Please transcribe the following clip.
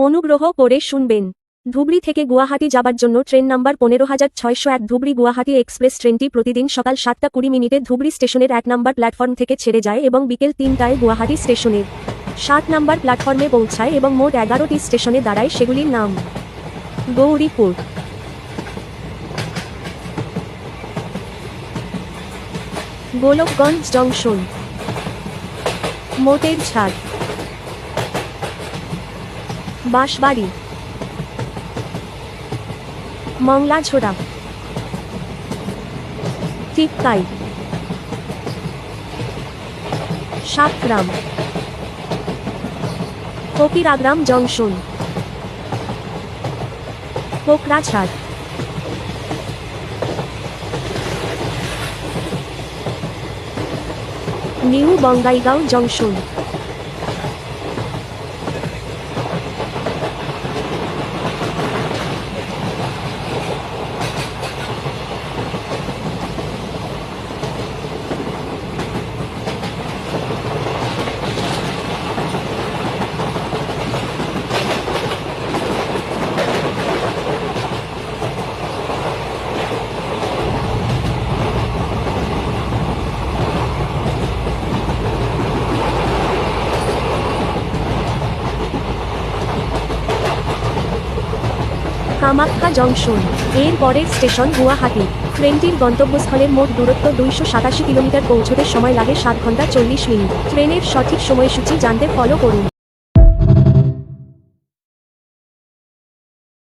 অনুগ্রহ করে শুনবেন। ধুবড়ী থেকে গুয়াহাটি যাবার জন্য train number 15601 Dhubri Guwahati express ট্রেনটি প্রতিদিন সকাল 7:20 ধুবড়ী স্টেশনের 1 নম্বর প্ল্যাটফর্ম থেকে ছেড়ে যায় এবং বিকেল 3টায় গুয়াহাটি স্টেশনের 7 নম্বর প্ল্যাটফর্মে পৌঁছায় এবং মোট 11টি স্টেশনে দাঁড়ায়। সেগুলির নাম: গৌরীপুর, গোলকগঞ্জ জংশন, মোটের ছাদ, Bansbari, Manglajhora, Tipkai, Satgram, Fakiragram junction, Kokrajhar, new Bongaigaon junction. Kamakhya junction. এর পরের স্টেশন গুয়াহাটি। ট্রেনটির গন্তব্যস্থলের মোট দূরত্ব 287 কিলোমিটার। পৌঁছতে সময় লাগে 7 ঘন্টা 40 মিনিট। ট্রেনের সঠিক সময়সূচি জানতে ফলো করুন।